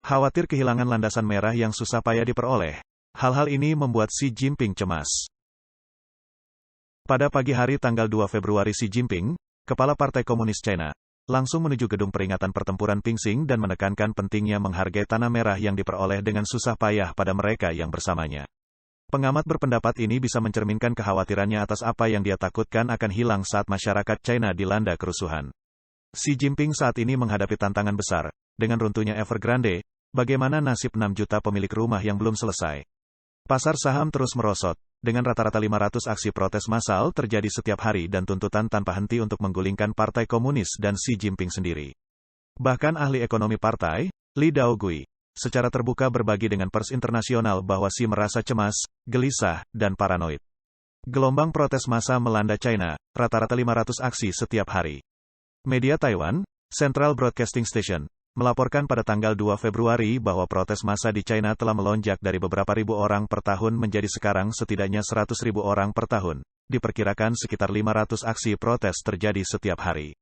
khawatir kehilangan landasan merah yang susah payah diperoleh. Hal-hal ini membuat Xi Jinping cemas. Pada pagi hari tanggal 2 Februari Xi Jinping, Kepala Partai Komunis China, langsung menuju gedung peringatan pertempuran Pingxing dan menekankan pentingnya menghargai tanah merah yang diperoleh dengan susah payah pada mereka yang bersamanya. Pengamat berpendapat ini bisa mencerminkan kekhawatirannya atas apa yang dia takutkan akan hilang saat masyarakat China dilanda kerusuhan. Xi Jinping saat ini menghadapi tantangan besar. Dengan runtuhnya Evergrande, bagaimana nasib 6 juta pemilik rumah yang belum selesai? Pasar saham terus merosot, dengan rata-rata 500 aksi protes massal terjadi setiap hari dan tuntutan tanpa henti untuk menggulingkan Partai Komunis dan Xi Jinping sendiri. Bahkan ahli ekonomi partai, Li Daogui, secara terbuka berbagi dengan pers internasional bahwa Xi merasa cemas, gelisah, dan paranoid. Gelombang protes massa melanda China, rata-rata 500 aksi setiap hari. Media Taiwan, Central Broadcasting Station, melaporkan pada tanggal 2 Februari bahwa protes massa di China telah melonjak dari beberapa ribu orang per tahun menjadi sekarang setidaknya 100.000 orang per tahun. Diperkirakan sekitar 500 aksi protes terjadi setiap hari.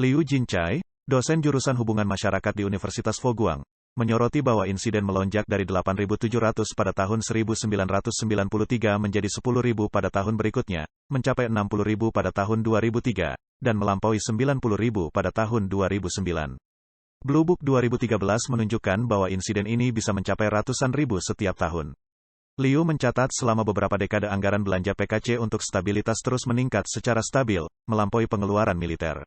Liu Jinchai, dosen jurusan hubungan masyarakat di Universitas Foguang, menyoroti bahwa insiden melonjak dari 8.700 pada tahun 1993 menjadi 10.000 pada tahun berikutnya, mencapai 60.000 pada tahun 2003, dan melampaui 90.000 pada tahun 2009. Blue Book 2013 menunjukkan bahwa insiden ini bisa mencapai ratusan ribu setiap tahun. Liu mencatat selama beberapa dekade anggaran belanja PKC untuk stabilitas terus meningkat secara stabil, melampaui pengeluaran militer.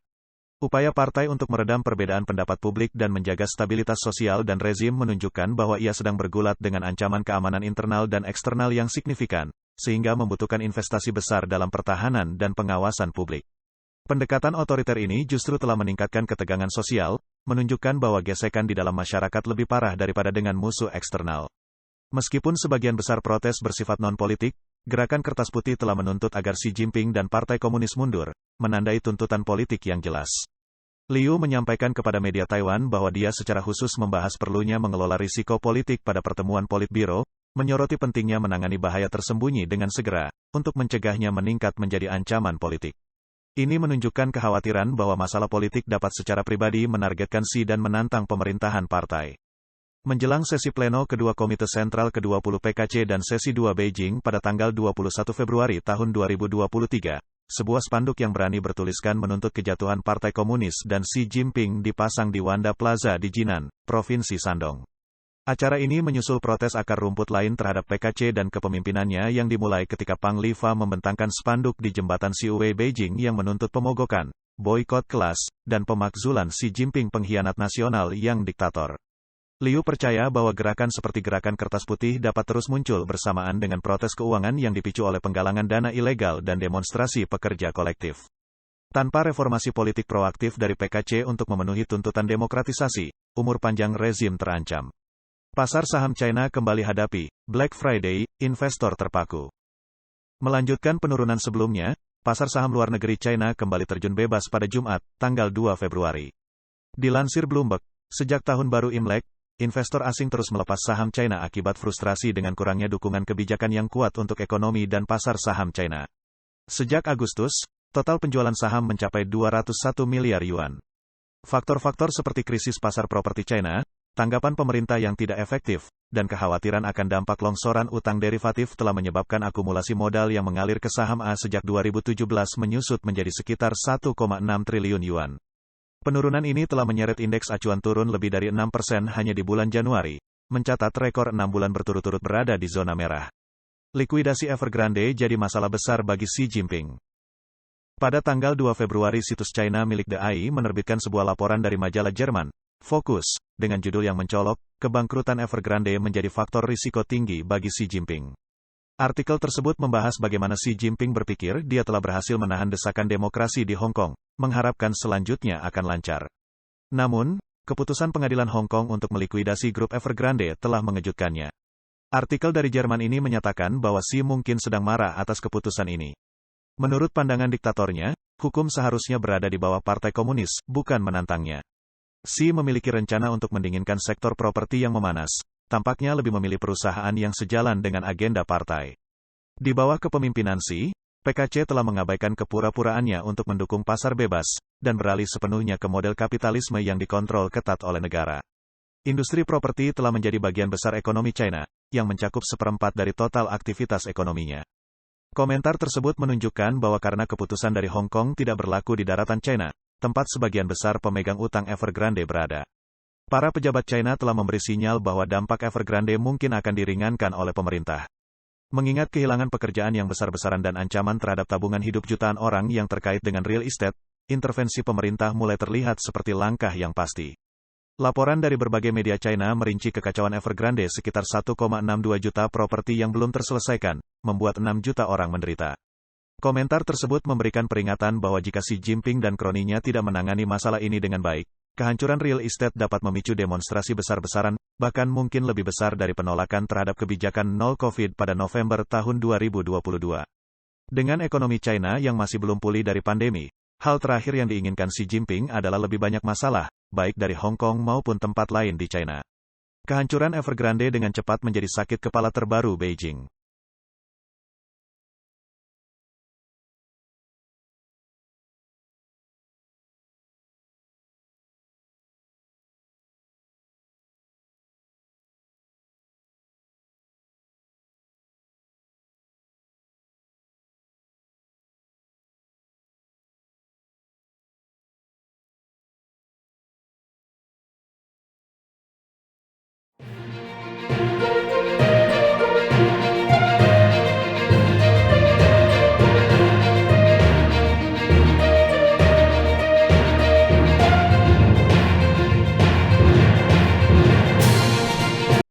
Upaya partai untuk meredam perbedaan pendapat publik dan menjaga stabilitas sosial dan rezim menunjukkan bahwa ia sedang bergulat dengan ancaman keamanan internal dan eksternal yang signifikan, sehingga membutuhkan investasi besar dalam pertahanan dan pengawasan publik. Pendekatan otoriter ini justru telah meningkatkan ketegangan sosial, menunjukkan bahwa gesekan di dalam masyarakat lebih parah daripada dengan musuh eksternal. Meskipun sebagian besar protes bersifat non-politik, Gerakan Kertas Putih telah menuntut agar Xi Jinping dan Partai Komunis mundur, menandai tuntutan politik yang jelas. Liu menyampaikan kepada media Taiwan bahwa dia secara khusus membahas perlunya mengelola risiko politik pada pertemuan Politbiro, menyoroti pentingnya menangani bahaya tersembunyi dengan segera, untuk mencegahnya meningkat menjadi ancaman politik. Ini menunjukkan kekhawatiran bahwa masalah politik dapat secara pribadi menargetkan Xi dan menantang pemerintahan partai. Menjelang sesi pleno kedua Komite Sentral ke-20 PKC dan sesi 2 Beijing pada tanggal 21 Februari tahun 2023, sebuah spanduk yang berani bertuliskan menuntut kejatuhan Partai Komunis dan Xi Jinping dipasang di Wanda Plaza di Jinan, Provinsi Shandong. Acara ini menyusul protes akar rumput lain terhadap PKC dan kepemimpinannya yang dimulai ketika Pang Lifa membentangkan spanduk di jembatan Siuwei Beijing yang menuntut pemogokan, boikot kelas, dan pemakzulan Xi Jinping pengkhianat nasional yang diktator. Liu percaya bahwa gerakan seperti Gerakan Kertas Putih dapat terus muncul bersamaan dengan protes keuangan yang dipicu oleh penggalangan dana ilegal dan demonstrasi pekerja kolektif. Tanpa reformasi politik proaktif dari PKC untuk memenuhi tuntutan demokratisasi, umur panjang rezim terancam. Pasar saham China kembali hadapi Black Friday, investor terpaku. Melanjutkan penurunan sebelumnya, pasar saham luar negeri China kembali terjun bebas pada Jumat, tanggal 2 Februari. Dilansir Bloomberg, sejak tahun baru Imlek, investor asing terus melepas saham China akibat frustrasi dengan kurangnya dukungan kebijakan yang kuat untuk ekonomi dan pasar saham China. Sejak Agustus, total penjualan saham mencapai 201 miliar yuan. Faktor-faktor seperti krisis pasar properti China, tanggapan pemerintah yang tidak efektif, dan kekhawatiran akan dampak longsoran utang derivatif telah menyebabkan akumulasi modal yang mengalir ke saham A sejak 2017 menyusut menjadi sekitar 1,6 triliun yuan. Penurunan ini telah menyeret indeks acuan turun lebih dari 6% hanya di bulan Januari, mencatat rekor 6 bulan berturut-turut berada di zona merah. Likuidasi Evergrande jadi masalah besar bagi Xi Jinping. Pada tanggal 2 Februari situs China milik The Eye menerbitkan sebuah laporan dari majalah Jerman, Focus, dengan judul yang mencolok, kebangkrutan Evergrande menjadi faktor risiko tinggi bagi Xi Jinping. Artikel tersebut membahas bagaimana Xi Jinping berpikir dia telah berhasil menahan desakan demokrasi di Hong Kong, mengharapkan selanjutnya akan lancar. Namun, keputusan pengadilan Hong Kong untuk melikuidasi grup Evergrande telah mengejutkannya. Artikel dari Jerman ini menyatakan bahwa Xi mungkin sedang marah atas keputusan ini. Menurut pandangan diktatornya, hukum seharusnya berada di bawah Partai Komunis, bukan menantangnya. Xi memiliki rencana untuk mendinginkan sektor properti yang memanas, tampaknya lebih memilih perusahaan yang sejalan dengan agenda partai. Di bawah kepemimpinan Xi, PKC telah mengabaikan kepura-puraannya untuk mendukung pasar bebas, dan beralih sepenuhnya ke model kapitalisme yang dikontrol ketat oleh negara. Industri properti telah menjadi bagian besar ekonomi China, yang mencakup seperempat dari total aktivitas ekonominya. Komentar tersebut menunjukkan bahwa karena keputusan dari Hong Kong tidak berlaku di daratan China, tempat sebagian besar pemegang utang Evergrande berada. Para pejabat China telah memberi sinyal bahwa dampak Evergrande mungkin akan diringankan oleh pemerintah. Mengingat kehilangan pekerjaan yang besar-besaran dan ancaman terhadap tabungan hidup jutaan orang yang terkait dengan real estate, intervensi pemerintah mulai terlihat seperti langkah yang pasti. Laporan dari berbagai media China merinci kekacauan Evergrande sekitar 1,62 juta properti yang belum terselesaikan, membuat 6 juta orang menderita. Komentar tersebut memberikan peringatan bahwa jika Xi Jinping dan kroninya tidak menangani masalah ini dengan baik, kehancuran real estate dapat memicu demonstrasi besar-besaran, bahkan mungkin lebih besar dari penolakan terhadap kebijakan nol COVID pada November tahun 2022. Dengan ekonomi China yang masih belum pulih dari pandemi, hal terakhir yang diinginkan Xi Jinping adalah lebih banyak masalah, baik dari Hong Kong maupun tempat lain di China. Kehancuran Evergrande dengan cepat menjadi sakit kepala terbaru Beijing.